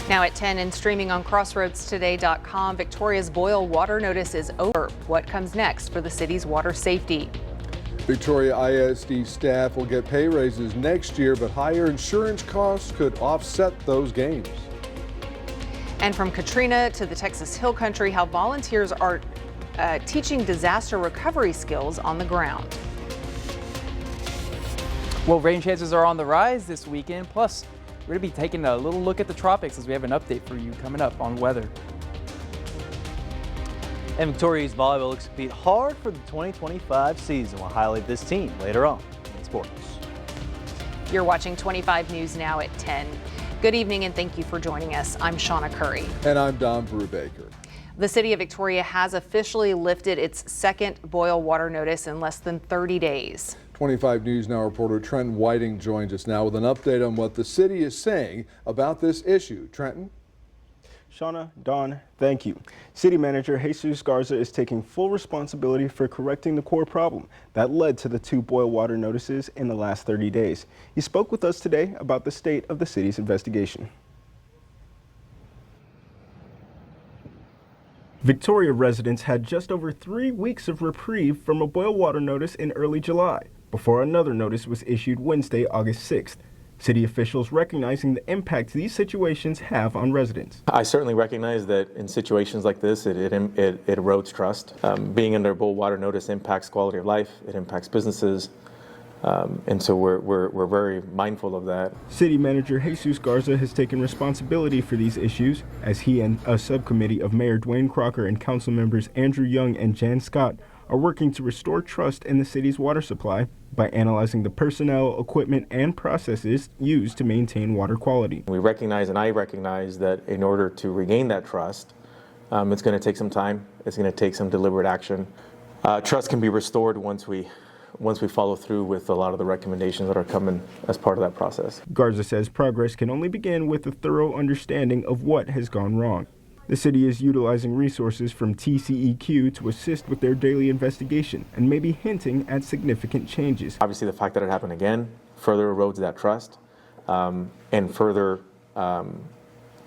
Now at 10 and streaming on crossroadstoday.com, Victoria's boil water notice is over. What comes next for the city's water safety? Victoria ISD staff will get pay raises next year, but higher insurance costs could offset those gains. And from Katrina to the Texas Hill Country, how volunteers are teaching disaster recovery skills on the ground. Well, rain chances are on the rise this weekend. Plus, we're going to be taking a little look at the tropics as we have an update for you coming up on weather. And Victoria's volleyball looks to compete hard for the 2025 season. We'll highlight this team later on in sports. You're watching 25 News Now at 10. Good evening and thank you for joining us. I'm Shauna Curry. And I'm Don Brubaker. The city of Victoria has officially lifted its second boil water notice in less than 30 days. 25 News Now reporter Trenton Whiting joins us now with an update on what the city is saying about this issue. Trenton? Shauna, Don, thank you. City Manager Jesus Garza is taking full responsibility for correcting the core problem that led to the 2 boil water notices in the last 30 days. He spoke with us today about the state of the city's investigation. Victoria residents had just over 3 weeks of reprieve from a boil water notice in early July, before another notice was issued Wednesday, August 6th. City officials recognizing the impact these situations have on residents. I certainly recognize that in situations like this, it erodes trust. Being under a boil water notice impacts quality of life, it impacts businesses, and so we're very mindful of that. City Manager Jesus Garza has taken responsibility for these issues as he and a subcommittee of Mayor Dwayne Crocker and council members Andrew Young and Jan Scott are working to restore trust in the city's water supply by analyzing the personnel, equipment, and processes used to maintain water quality. We recognize, and I recognize, that in order to regain that trust, it's going to take some time. It's going to take some deliberate action. Trust can be restored once we follow through with a lot of the recommendations that are coming as part of that process. Garza says progress can only begin with a thorough understanding of what has gone wrong. The city is utilizing resources from TCEQ to assist with their daily investigation and may be hinting at significant changes. Obviously, the fact that it happened again further erodes that trust and further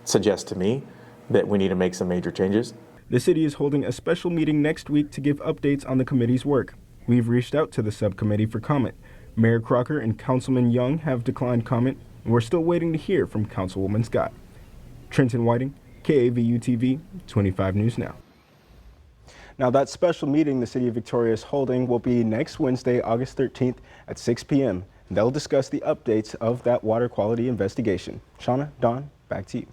suggests to me that we need to make some major changes. The city is holding a special meeting next week to give updates on the committee's work. We've reached out to the subcommittee for comment. Mayor Crocker and Councilman Young have declined comment, and we're still waiting to hear from Councilwoman Scott. Trenton Whiting, KAVU-TV, 25 News Now. Now, that special meeting the City of Victoria is holding will be next Wednesday, August 13th at 6 p.m. They'll discuss the updates of that water quality investigation. Shauna, Don, back to you.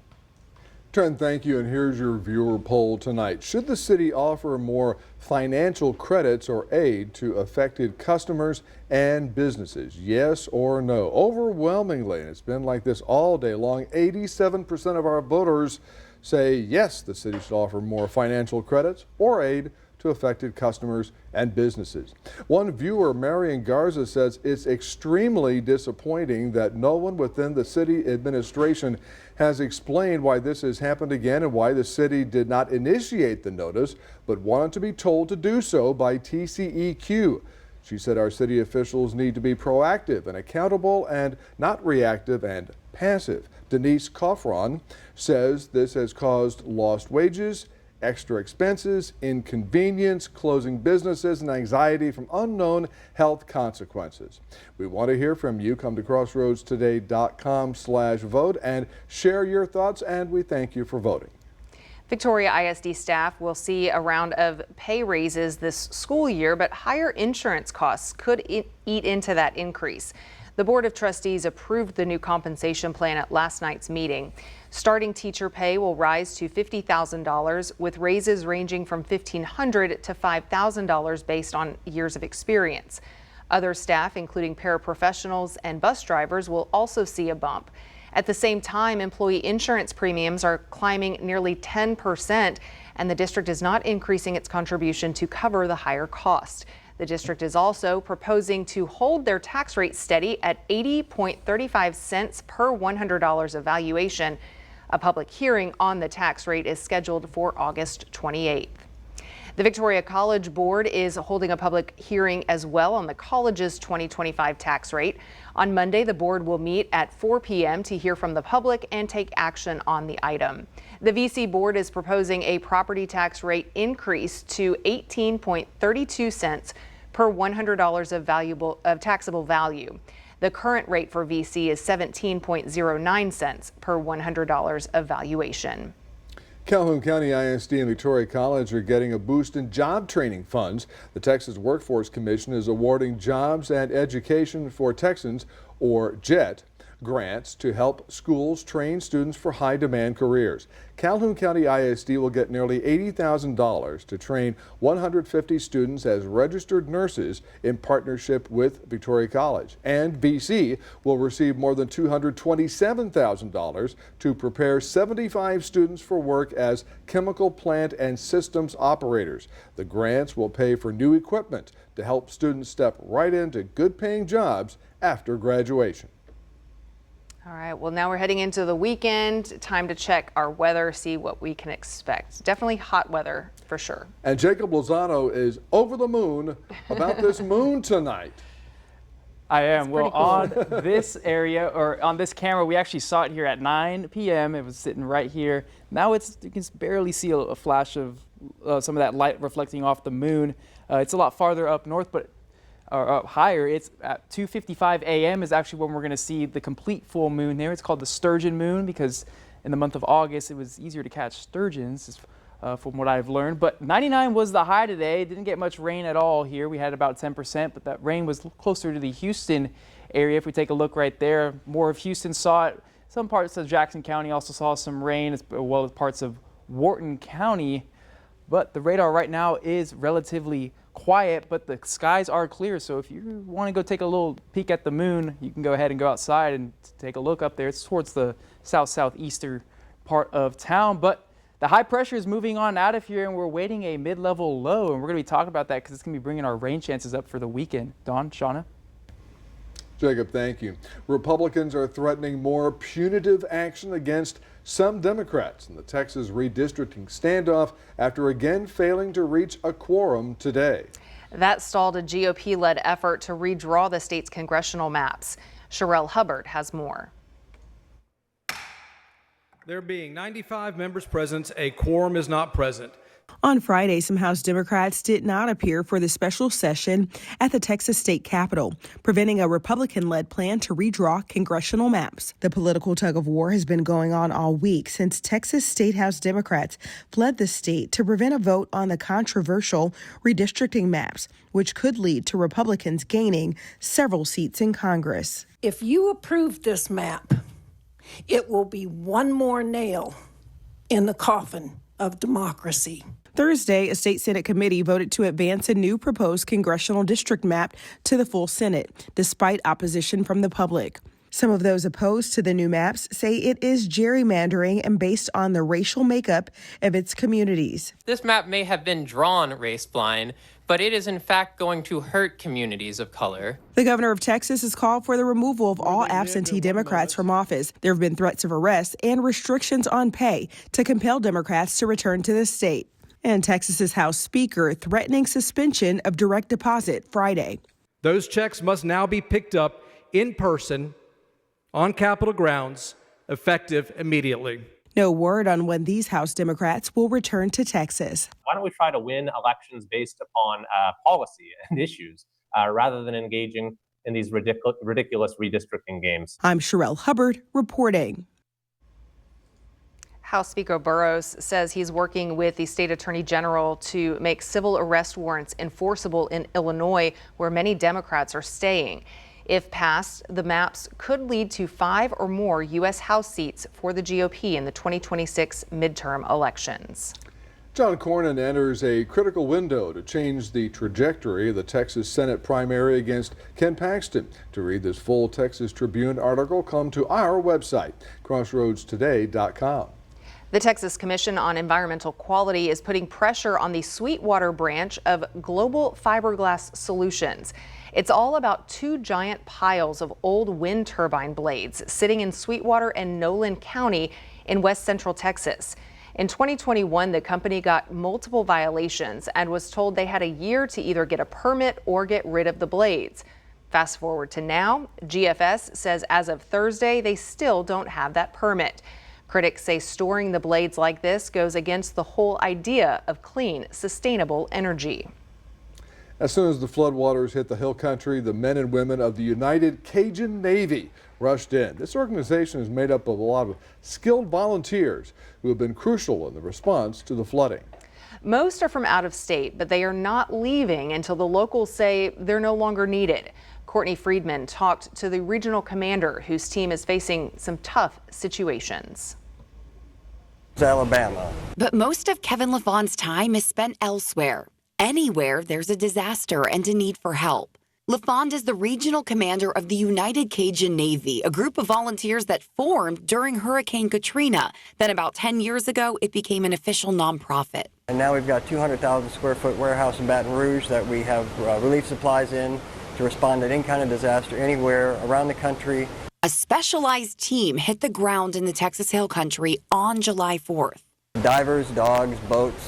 Trent, thank you. And here's your viewer poll tonight. Should the city offer more financial credits or aid to affected customers and businesses? Yes or no? Overwhelmingly, and it's been like this all day long, 87% of our voters say yes, the city should offer more financial credits or aid to affected customers and businesses. One viewer, Marion Garza, says it's extremely disappointing that no one within the city administration has explained why this has happened again and why the city did not initiate the notice, but wanted to be told to do so by TCEQ. She said our city officials need to be proactive and accountable and not reactive and passive. Denise Coffron says this has caused lost wages, extra expenses, inconvenience, closing businesses, and anxiety from unknown health consequences. We want to hear from you. Come to crossroadstoday.com/vote and share your thoughts, and we thank you for voting. Victoria ISD staff will see a round of pay raises this school year, but higher insurance costs could eat into that increase. The Board of Trustees approved the new compensation plan at last night's meeting. Starting teacher pay will rise to $50,000, with raises ranging from $1,500 to $5,000 based on years of experience. Other staff, including paraprofessionals and bus drivers, will also see a bump. At the same time, employee insurance premiums are climbing nearly 10%, and the district is not increasing its contribution to cover the higher cost. The district is also proposing to hold their tax rate steady at 80.35 cents per $100 of valuation. A public hearing on the tax rate is scheduled for August 28th. The Victoria College Board is holding a public hearing as well on the college's 2025 tax rate. On Monday, the board will meet at 4 p.m. to hear from the public and take action on the item. The VC board is proposing a property tax rate increase to 18.32 cents per $100 of taxable value. The current rate for VC is 17.09 cents per $100 of valuation. Calhoun County ISD and Victoria College are getting a boost in job training funds. The Texas Workforce Commission is awarding Jobs and Education for Texans, or JET, grants to help schools train students for high-demand careers. Calhoun County ISD will get nearly $80,000 to train 150 students as registered nurses in partnership with Victoria College. And VC will receive more than $227,000 to prepare 75 students for work as chemical plant and systems operators. The grants will pay for new equipment to help students step right into good-paying jobs after graduation. All right, well, now we're heading into the weekend. Time to check our weather, see what we can expect. Definitely hot weather for sure. And Jacob Lozano is over the moon about this moon tonight. I am. Well, cool. on this area, or on this camera, we actually saw it here at 9 p.m. It was sitting right here. Now you can barely see a flash of some of that light reflecting off the moon. It's a lot farther up north, but up higher. It's at 2:55 a.m. is actually when we're going to see the complete full moon there. It's called the sturgeon moon because in the month of August it was easier to catch sturgeons from what I've learned. But 99 was the high today. Didn't get much rain at all here. We had about 10%, but that rain was closer to the Houston area. If we take a look right there, more of Houston saw it. Some parts of Jackson County also saw some rain, as well as parts of Wharton County. But the radar right now is relatively quiet, but the skies are clear. So if you want to go take a little peek at the moon, you can go ahead and go outside and take a look up there. It's towards the southeastern part of town, but the high pressure is moving on out of here and we're waiting a mid-level low, and we're going to be talking about that because it's going to be bringing our rain chances up for the weekend. Dawn, Shauna? Jacob, thank you. Republicans are threatening more punitive action against some Democrats in the Texas redistricting standoff after again failing to reach a quorum today. That stalled a GOP-led effort to redraw the state's congressional maps. Sherelle Hubbard has more. There being 95 members present, a quorum is not present. On Friday, some House Democrats did not appear for the special session at the Texas state capitol, preventing a Republican-led plan to redraw congressional maps. The political tug-of-war has been going on all week since Texas State House Democrats fled the state to prevent a vote on the controversial redistricting maps, which could lead to Republicans gaining several seats in Congress. If you approve this map, it will be one more nail in the coffin of democracy. Thursday, a state Senate committee voted to advance a new proposed congressional district map to the full Senate, despite opposition from the public. Some of those opposed to the new maps say it is gerrymandering and based on the racial makeup of its communities. This map may have been drawn race blind, but it is in fact going to hurt communities of color. The governor of Texas has called for the removal of all absentee Democrats from office. There have been threats of arrest and restrictions on pay to compel Democrats to return to the state. And Texas's House Speaker threatening suspension of direct deposit Friday. Those checks must now be picked up in person on Capitol grounds, effective immediately. No word on when these House Democrats will return to Texas. Why don't we try to win elections based upon policy and issues rather than engaging in these ridiculous redistricting games? I'm Sherelle Hubbard reporting. House Speaker Burrows says he's working with the state attorney general to make civil arrest warrants enforceable in Illinois, where many Democrats are staying. If passed, the maps could lead to 5 or more U.S. House seats for the GOP in the 2026 midterm elections. John Cornyn enters a critical window to change the trajectory of the Texas Senate primary against Ken Paxton. To read this full Texas Tribune article, come to our website, crossroadstoday.com. The Texas Commission on Environmental Quality is putting pressure on the Sweetwater branch of Global Fiberglass Solutions. It's all about 2 giant piles of old wind turbine blades sitting in Sweetwater and Nolan County in west central Texas. In 2021, the company got multiple violations and was told they had a year to either get a permit or get rid of the blades. Fast forward to now, GFS says as of Thursday, they still don't have that permit. Critics say storing the blades like this goes against the whole idea of clean, sustainable energy. As soon as the floodwaters hit the Hill Country, the men and women of the United Cajun Navy rushed in. This organization is made up of a lot of skilled volunteers who have been crucial in the response to the flooding. Most are from out of state, but they are not leaving until the locals say they're no longer needed. Courtney Friedman talked to the regional commander whose team is facing some tough situations. Alabama. But most of Kevin LaFawn's time is spent elsewhere, anywhere there's a disaster and a need for help. LaFawn is the regional commander of the United Cajun Navy, a group of volunteers that formed during Hurricane Katrina. Then about 10 years ago, it became an official nonprofit. And now we've got 200,000 square foot warehouse in Baton Rouge that we have relief supplies in to respond to any kind of disaster anywhere around the country. A specialized team hit the ground in the Texas Hill Country on July 4th. Divers, dogs, boats,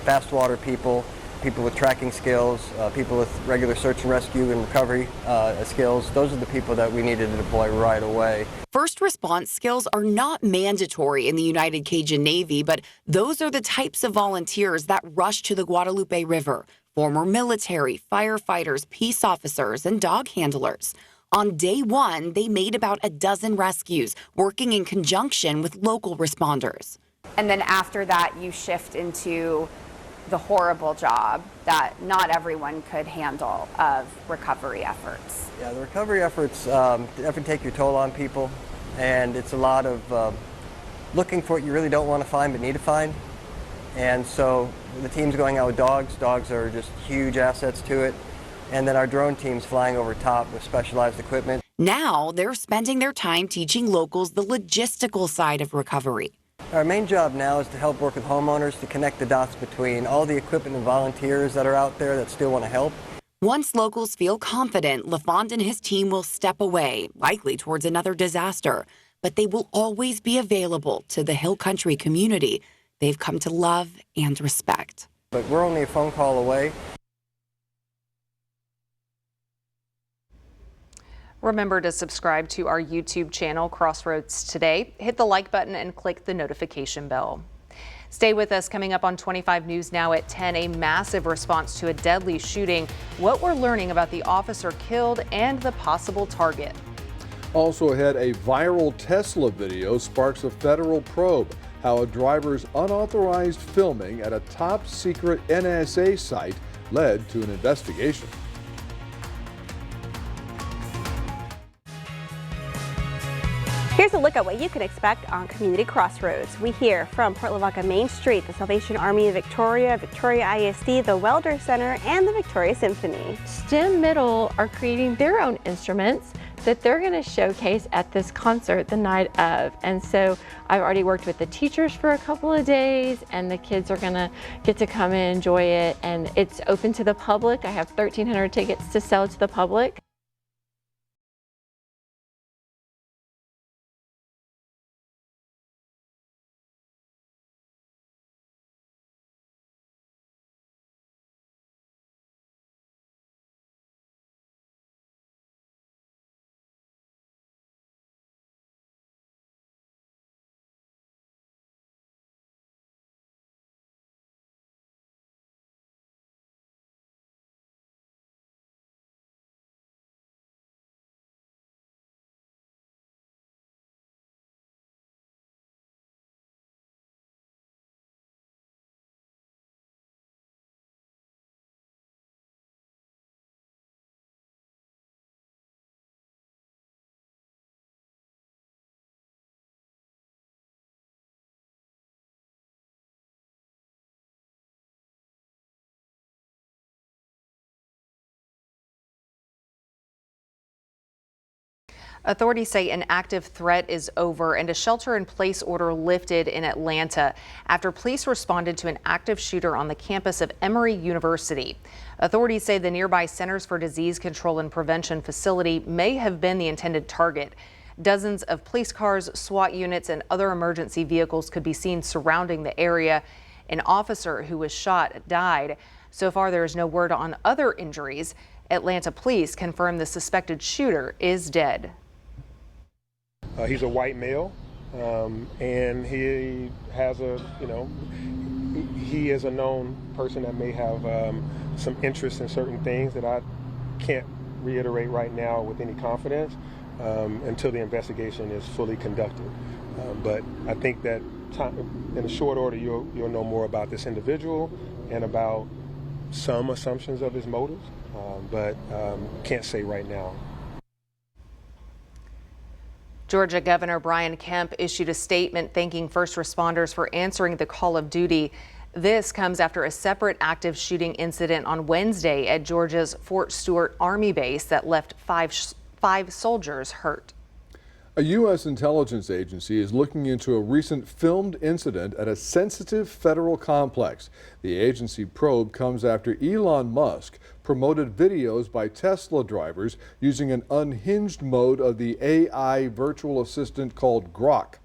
fast water people, people with tracking skills, people with regular search and rescue and recovery skills. Those are the people that we needed to deploy right away. First response skills are not mandatory in the United Cajun Navy, but those are the types of volunteers that rush to the Guadalupe River. Former military, firefighters, peace officers, and dog handlers. On day one, they made about a dozen rescues, working in conjunction with local responders. And then after that, you shift into the horrible job that not everyone could handle of recovery efforts. Yeah, the recovery efforts definitely take your toll on people, and it's a lot of looking for what you really don't want to find but need to find. And so the team's going out with dogs. Dogs are just huge assets to it. And then our drone team's flying over top with specialized equipment. Now they're spending their time teaching locals the logistical side of recovery. Our main job now is to help work with homeowners to connect the dots between all the equipment and volunteers that are out there that still want to help. Once locals feel confident, LaFawn and his team will step away, likely towards another disaster. But they will always be available to the Hill Country community they've come to love and respect. But we're only a phone call away. Remember to subscribe to our YouTube channel, Crossroads Today. Hit the like button and click the notification bell. Stay with us. Coming up on 25 News Now at 10, a massive response to a deadly shooting, what we're learning about the officer killed and the possible target. Also ahead, a viral Tesla video sparks a federal probe. How a driver's unauthorized filming at a top secret NSA site led to an investigation. Here's a look at what you can expect on Community Crossroads. We hear from Port Lavaca Main Street, the Salvation Army of Victoria, Victoria ISD, the Welder Center, and the Victoria Symphony. STEM Middle are creating their own instruments that they're going to showcase at this concert the night of. And so I've already worked with the teachers for a couple of days, and the kids are going to get to come and enjoy it. And it's open to the public. I have 1,300 tickets to sell to the public. Authorities say an active threat is over and a shelter-in-place order lifted in Atlanta after police responded to an active shooter on the campus of Emory University. Authorities say the nearby Centers for Disease Control and Prevention facility may have been the intended target. Dozens of police cars, SWAT units, and other emergency vehicles could be seen surrounding the area. An officer who was shot died. So far, there is no word on other injuries. Atlanta police confirm the suspected shooter is dead. He's a white male, and he has he is a known person that may have some interest in certain things that I can't reiterate right now with any confidence until the investigation is fully conducted. But I think that in a short order, you'll know more about this individual and about some assumptions of his motives, but can't say right now. Georgia Governor Brian Kemp issued a statement thanking first responders for answering the call of duty. This comes after a separate active shooting incident on Wednesday at Georgia's Fort Stewart Army base that left five soldiers hurt. A U.S. intelligence agency is looking into a recent filmed incident at a sensitive federal complex. The agency probe comes after Elon Musk promoted videos by Tesla drivers using an unhinged mode of the AI virtual assistant called Grok.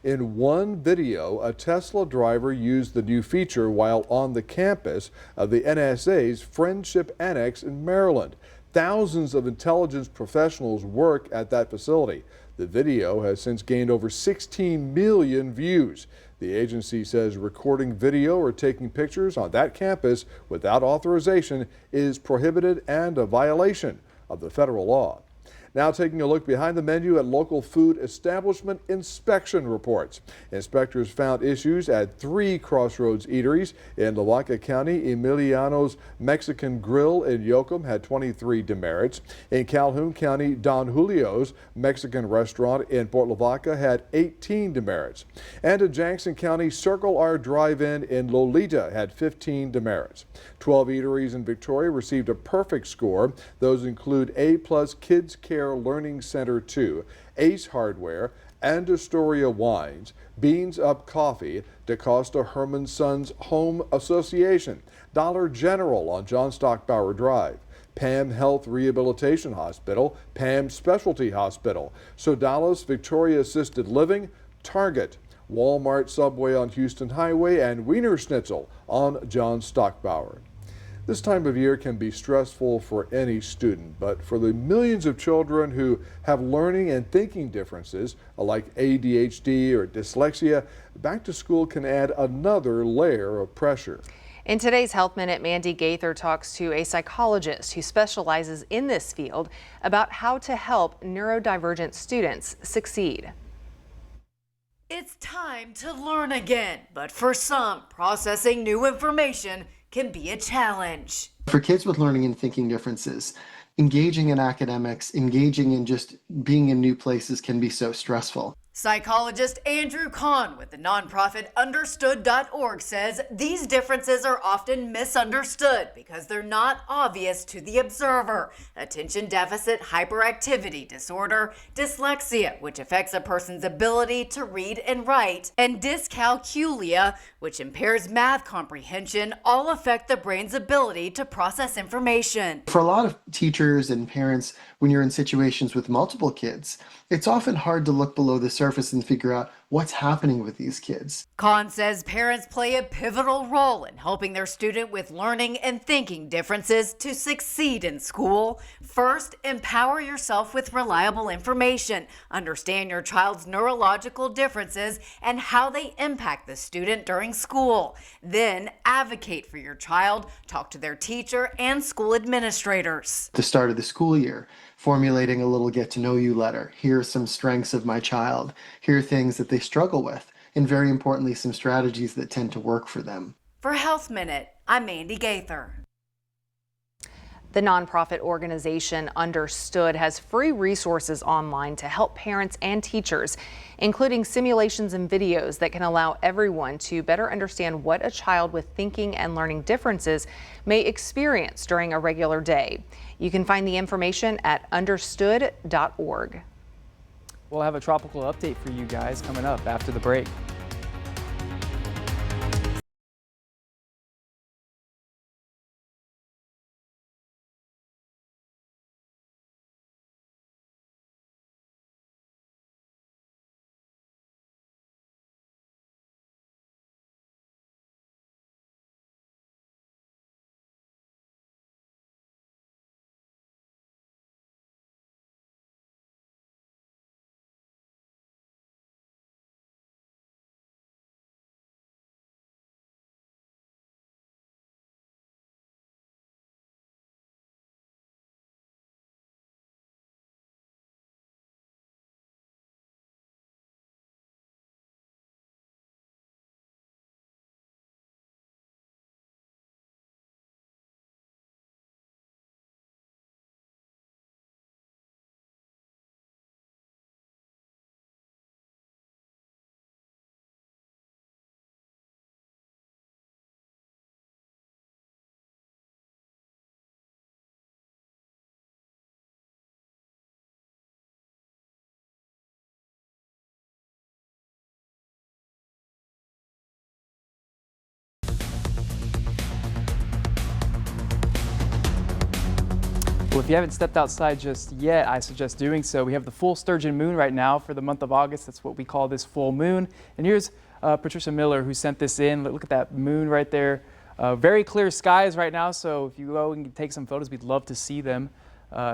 In one video, a Tesla driver used the new feature while on the campus of the NSA's Friendship Annex in Maryland. Thousands of intelligence professionals work at that facility. The video has since gained over 16 million views. The agency says recording video or taking pictures on that campus without authorization is prohibited and a violation of the federal law. Now taking a look behind the menu at local food establishment inspection reports. Inspectors found issues at 3 Crossroads eateries in Lavaca County. Emiliano's Mexican Grill in Yoakum had 23 demerits. In Calhoun County, Don Julio's Mexican restaurant in Port Lavaca had 18 demerits. And in Jackson County, Circle R Drive-In in Lolita had 15 demerits. 12 eateries in Victoria received a perfect score. Those include A+ Kids Care Learning Center 2, Ace Hardware, and Astoria Wines, Beans Up Coffee, DaCosta Herman Sons Home Association, Dollar General on John Stockbauer Drive, Pam Health Rehabilitation Hospital, Pam Specialty Hospital, Sodallas Victoria Assisted Living, Target, Walmart Subway on Houston Highway, and Wiener Schnitzel on John Stockbauer. This time of year can be stressful for any student, but for the millions of children who have learning and thinking differences like ADHD or dyslexia, back to school can add another layer of pressure. In today's Health Minute, Mandy Gaither talks to a psychologist who specializes in this field about how to help neurodivergent students succeed. It's time to learn again, but for some, processing new information can be a challenge. For kids with learning and thinking differences, engaging in academics, engaging in just being in new places can be so stressful. Psychologist Andrew Kahn with the nonprofit Understood.org says these differences are often misunderstood because they're not obvious to the observer. Attention deficit hyperactivity disorder, dyslexia, which affects a person's ability to read and write, and dyscalculia, which impairs math comprehension, all affect the brain's ability to process information. For a lot of teachers and parents, when you're in situations with multiple kids, it's often hard to look below the surface and figure out what's happening with these kids. Kahn says parents play a pivotal role in helping their student with learning and thinking differences to succeed in school. First, empower yourself with reliable information. Understand your child's neurological differences and how they impact the student during school. Then, advocate for your child. Talk to their teacher and school administrators. At the start of the school year, formulating a little get-to-know-you letter. Here are some strengths of my child. Here are things that they struggle with. And very importantly, some strategies that tend to work for them. For Health Minute, I'm Mandy Gaither. The nonprofit organization Understood has free resources online to help parents and teachers, including simulations and videos that can allow everyone to better understand what a child with thinking and learning differences may experience during a regular day. You can find the information at understood.org. We'll have a tropical update for you guys coming up after the break. if you haven't stepped outside just yet, I suggest doing so. We have the full sturgeon moon right now for the month of August. That's what we call this full moon. And here's Patricia Miller who sent this in. Look at that moon right there. Very clear skies right now, so if you go and take some photos, we'd love to see them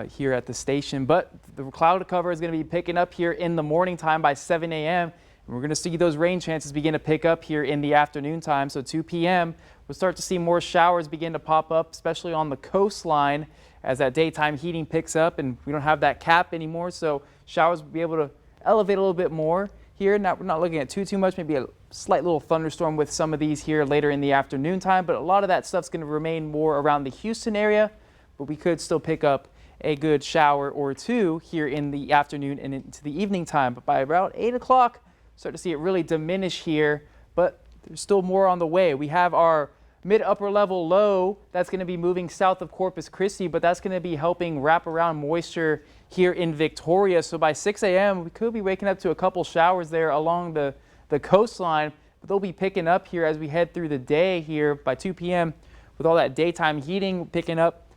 here at the station. But the cloud cover is going to be picking up here in the morning time by 7 a.m. And we're going to see those rain chances begin to pick up here in the afternoon time. So 2 p.m., we'll start to see more showers begin to pop up, especially on the coastline as that daytime heating picks up and we don't have that cap anymore. So showers will be able to elevate a little bit more here. We're not looking at too much, maybe a slight little thunderstorm with some of these here later in the afternoon time, but a lot of that stuff's going to remain more around the Houston area, but we could still pick up a good shower or two here in the afternoon and into the evening time. But by about 8 o'clock, start to see it really diminish here, but there's still more on the way. We have our mid-upper level low that's going to be moving south of Corpus Christi, but that's going to be helping wrap around moisture here in Victoria. So by 6 a.m., we could be waking up to a couple showers there along the coastline, but they'll be picking up here as we head through the day here by 2 p.m. with all that daytime heating picking up.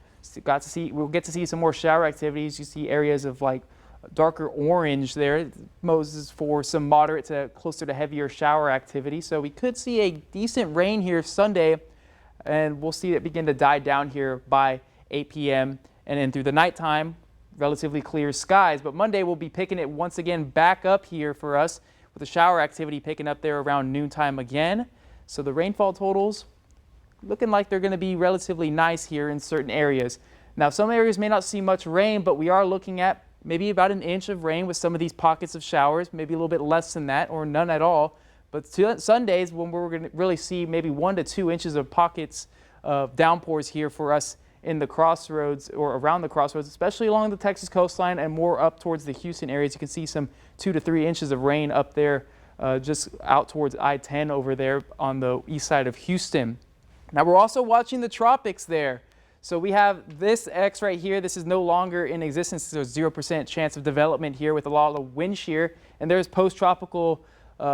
We'll get to see some more shower activities. You see areas of like darker orange there, Moses, for some moderate to closer to heavier shower activity. So we could see a decent rain here Sunday, and we'll see it begin to die down here by 8 p.m. and then through the nighttime, relatively clear skies. But Monday we'll be picking it once again back up here for us with the shower activity picking up there around noontime again. So the rainfall totals looking like they're going to be relatively nice here in certain areas. Now some areas may not see much rain, but we are looking at maybe about an inch of rain with some of these pockets of showers, maybe a little bit less than that or none at all. But Sundays when we're going to really see maybe 1 to 2 inches of pockets of downpours here for us in the crossroads or around the crossroads, especially along the Texas coastline and more up towards the Houston areas. You can see some 2 to 3 inches of rain up there just out towards I-10 over there on the east side of Houston. Now we're also watching the tropics there. So we have this X right here. This is no longer in existence. There's a 0% chance of development here with a lot of wind shear. And there's post-tropical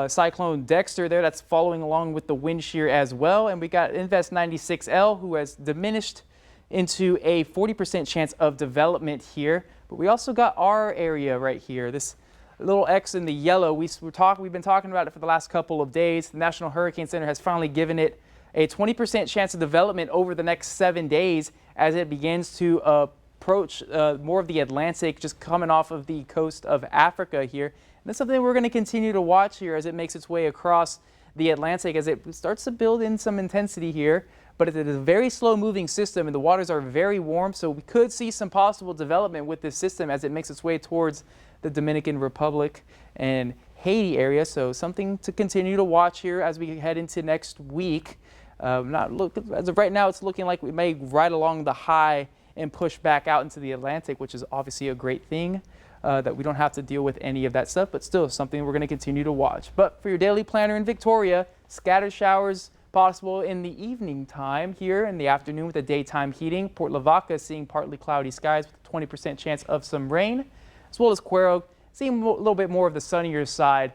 cyclone Dexter there that's following along with the wind shear as well. And we got Invest 96L who has diminished into a 40% chance of development here. But we also got our area right here. This little X in the yellow, we've been talking about it for the last couple of days. The National Hurricane Center has finally given it a 20% chance of development over the next 7 days as it begins to approach more of the Atlantic, just coming off of the coast of Africa here. And that's something we're going to continue to watch here as it makes its way across the Atlantic as it starts to build in some intensity here. But it is a very slow moving system and the waters are very warm, so we could see some possible development with this system as it makes its way towards the Dominican Republic and Haiti area. So something to continue to watch here as we head into next week. As of right now, it's looking like we may ride along the high and push back out into the Atlantic, which is obviously a great thing that we don't have to deal with any of that stuff, but still something we're going to continue to watch. But for your daily planner in Victoria, scattered showers possible in the evening time here in the afternoon with the daytime heating. Port Lavaca seeing partly cloudy skies with a 20% chance of some rain, as well as Cuero seeing a little bit more of the sunnier side.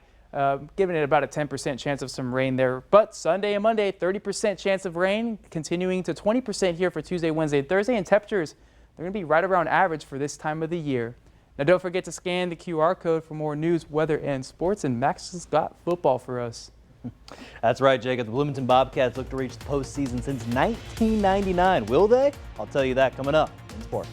Giving it about a 10% chance of some rain there. But Sunday and Monday, 30% chance of rain, continuing to 20% here for Tuesday, Wednesday, and Thursday. And temperatures, they're going to be right around average for this time of the year. Now, don't forget to scan the QR code for more news, weather, and sports. And Max has got football for us. That's right, Jacob. The Bloomington Bobcats look to reach the postseason since 1999. Will they? I'll tell you that coming up in sports.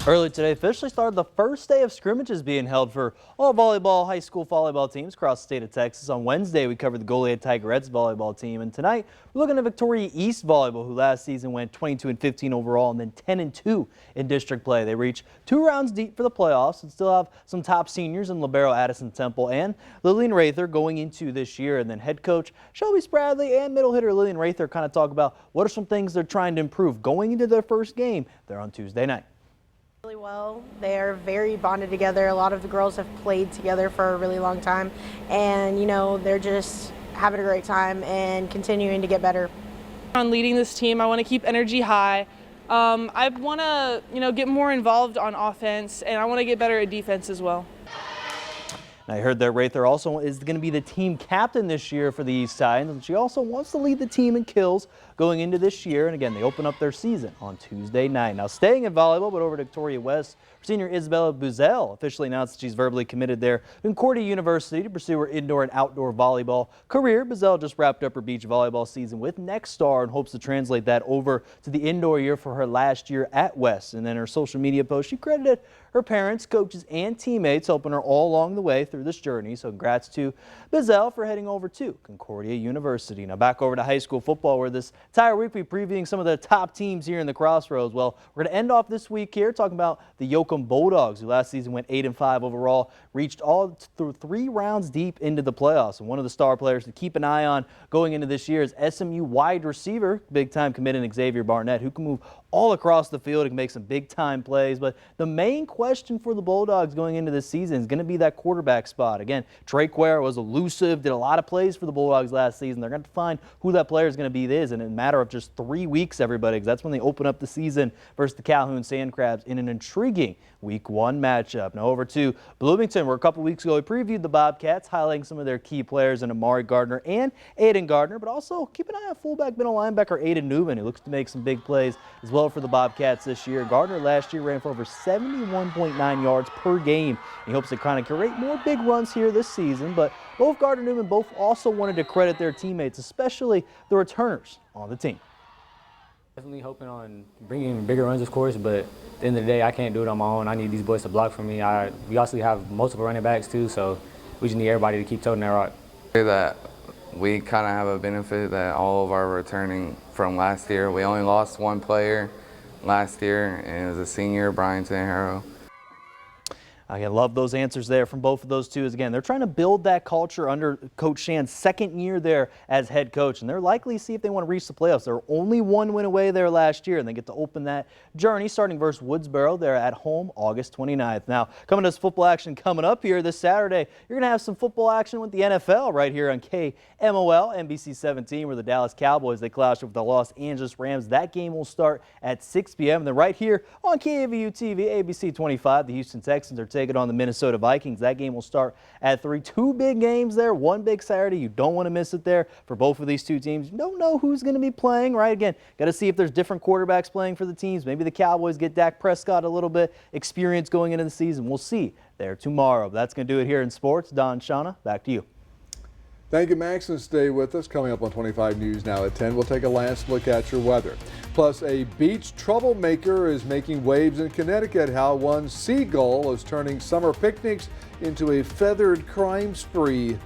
Early today officially started the first day of scrimmages being held for all volleyball, high school volleyball teams across the state of Texas. On Wednesday, we covered the Goliad Tigerettes volleyball team, and tonight we're looking at Victoria East volleyball, who last season went 22-15 overall and then 10-2 in district play. They reached 2 rounds deep for the playoffs and still have some top seniors in libero Addison Temple and Lillian Rather going into this year. And then head coach Shelby Spradley and middle hitter Lillian Rather kind of talk about what are some things they're trying to improve going into their first game there on Tuesday night. Really well. They are very bonded together. A lot of the girls have played together for a really long time, and they're just having a great time and continuing to get better. On leading this team, I want to keep energy high. I want to get more involved on offense, and I want to get better at defense as well. I heard that Rather also is going to be the team captain this year for the East Titans, and she also wants to lead the team in kills going into this year. And again, they open up their season on Tuesday night. Now, staying in volleyball, but over to Victoria West, senior Isabella Buzel officially announced that she's verbally committed there to Concordia University to pursue her indoor and outdoor volleyball career. Buzel just wrapped up her beach volleyball season with Next Star and hopes to translate that over to the indoor year for her last year at West. And then her social media post, she credited her parents, coaches, and teammates helping her all along the way through this journey. So congrats to Buzel for heading over to Concordia University. Now back over to high school football, where this entire week we're previewing some of the top teams here in the Crossroads. Well, we're going to end off this week here talking about the Yoakum Bulldogs, who last season went 8-5 overall, reached all through 3 rounds deep into the playoffs. And one of the star players to keep an eye on going into this year is SMU wide receiver, big-time committed Xavier Barnett, who can move all across the field and make some big-time plays. But the main question for the Bulldogs going into this season is going to be that quarterback spot. Again, Trey Quare was elusive, did a lot of plays for the Bulldogs last season. They're going to find who that player is going to be in a matter of just 3 weeks, everybody, because that's when they open up the season versus the Calhoun Sand Crabs in an intriguing Week 1 matchup. Now over to Bloomington, where a couple weeks ago we previewed the Bobcats, highlighting some of their key players in Amari Gardner and Aiden Gardner, but also keep an eye on fullback middle linebacker Aiden Newman, who looks to make some big plays as well for the Bobcats this year. Gardner last year ran for over 71.9 yards per game. He hopes to kind of create more big runs here this season, but both Gardner and Newman both also wanted to credit their teammates, especially the returners on the team. Definitely hoping on bringing bigger runs, of course, but at the end of the day, I can't do it on my own. I need these boys to block for me. We also have multiple running backs too, so we just need everybody to keep toting that rock. That we kind of have a benefit that all of our returning from last year, we only lost 1 player last year, and it was a senior, Brian Tanjero. I love those answers there from both of those two. Again, they're trying to build that culture under Coach Shan's second year there as head coach, and they're likely to see if they want to reach the playoffs. They're only 1 win away there last year, and they get to open that journey starting versus Woodsboro. They're at home August 29th. Now, coming to football action coming up here this Saturday, you're going to have some football action with the NFL right here on KMOL, NBC 17, where the Dallas Cowboys, they clash with the Los Angeles Rams. That game will start at 6 p.m. And then right here on KAVU TV, ABC 25, the Houston Texans are taking on the Minnesota Vikings. That game will start at 3. 2 big games there, 1 big Saturday. You don't want to miss it there for both of these two teams. You don't know who's going to be playing, right? Again, got to see if there's different quarterbacks playing for the teams. Maybe the Cowboys get Dak Prescott a little bit experience going into the season. We'll see there tomorrow. That's going to do it here in sports. Don, Shauna, back to you. Thank you, Max, and stay with us. Coming up on 25 News now at 10, we'll take a last look at your weather. Plus, a beach troublemaker is making waves in Connecticut. How one seagull is turning summer picnics into a feathered crime spree.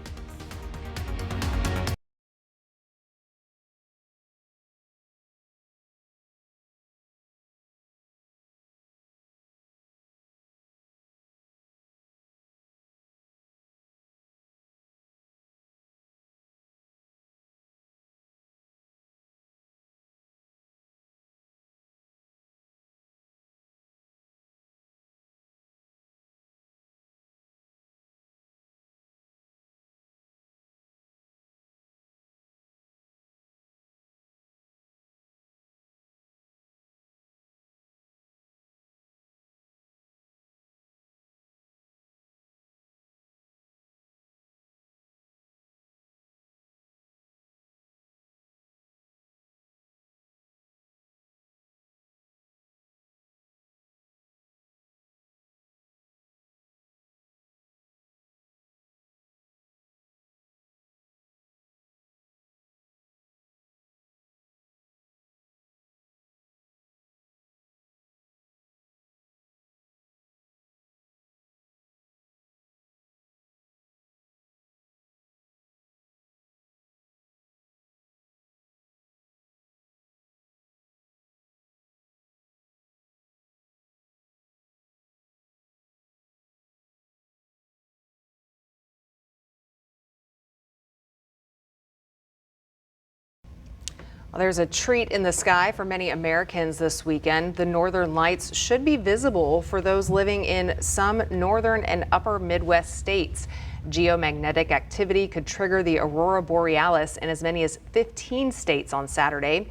Well, there's a treat in the sky for many Americans this weekend. The northern lights should be visible for those living in some northern and upper Midwest states. Geomagnetic activity could trigger the aurora borealis in as many as 15 states on Saturday.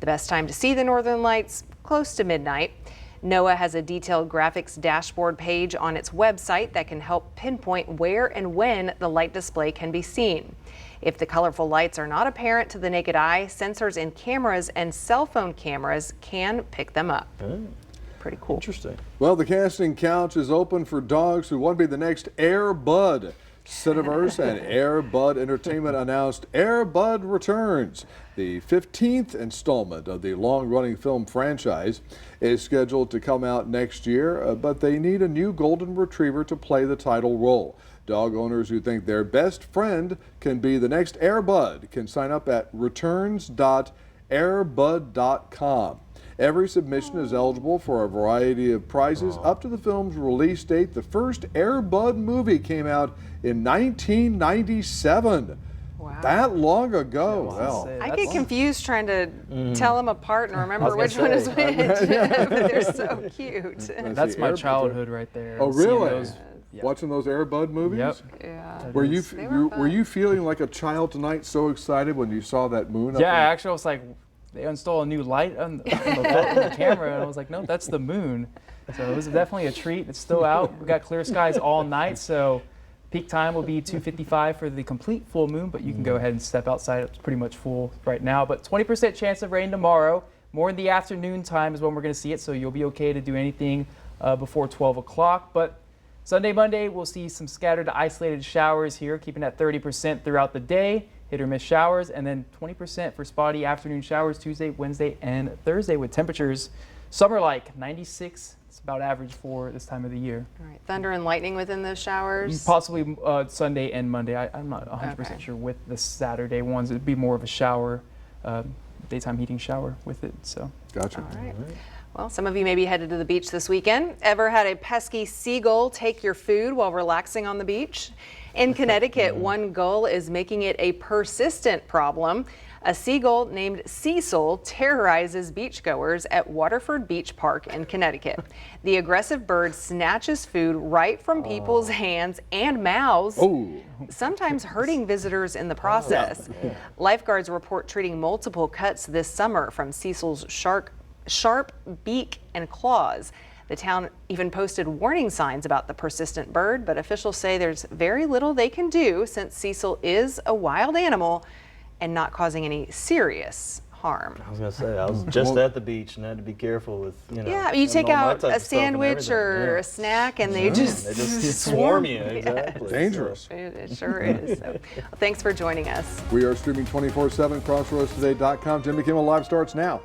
The best time to see the northern lights, close to midnight. NOAA has a detailed graphics dashboard page on its website that can help pinpoint where and when the light display can be seen. If the colorful lights are not apparent to the naked eye, sensors in cameras and cell phone cameras can pick them up. Pretty cool. Interesting. Well, the casting couch is open for dogs who want to be the next Air Bud. Cineverse and Air Bud Entertainment announced Air Bud Returns. The 15th installment of the long-running film franchise is scheduled to come out next year, but they need a new golden retriever to play the title role. Dog owners who think their best friend can be the next Air Bud can sign up at returns.airbud.com. Every submission is eligible for a variety of prizes up to the film's release date. The first Air Bud movie came out in 1997. Wow. That long ago. Well, I get confused trying to tell them apart and remember which one is which. But they're so cute. That's my childhood right there. Oh, really? Watching those Air Bud movies? Yep. Yeah. Were you feeling like a child tonight, so excited when you saw that moon? Yeah, actually, I was like, they installed a new light on the camera, and I was like, no, that's the moon. So it was definitely a treat. It's still out. We got clear skies all night, so peak time will be 2:55 for the complete full moon, but you can go ahead and step outside. It's pretty much full right now, but 20% chance of rain tomorrow. More in the afternoon time is when we're going to see it, so you'll be okay to do anything before 12 o'clock. But Sunday, Monday, we'll see some scattered to isolated showers here, keeping at 30% throughout the day, hit or miss showers, and then 20% for spotty afternoon showers Tuesday, Wednesday, and Thursday with temperatures summer-like, 96. It's about average for this time of the year. All right. Thunder and lightning within those showers? Possibly Sunday and Monday. I'm not 100% sure with the Saturday ones. It'd be more of a shower, daytime heating shower with it. So. Gotcha. All right. Well, some of you may be headed to the beach this weekend. Ever had a pesky seagull take your food while relaxing on the beach? In Connecticut, one gull is making it a persistent problem. A seagull named Cecil terrorizes beachgoers at Waterford Beach Park in Connecticut. The aggressive bird snatches food right from people's hands and mouths, sometimes hurting visitors in the process. Lifeguards report treating multiple cuts this summer from Cecil's sharp beak and claws. The town even posted warning signs about the persistent bird, but officials say there's very little they can do since Cecil is a wild animal and not causing any serious harm. I was going to say, I was just at the beach and had to be careful with, Yeah, you take out a sandwich or a snack and they just swarm you. Exactly. Dangerous. It sure is. So, thanks for joining us. We are streaming 24/7, crossroadstoday.com. Jimmy Kimmel Live starts now.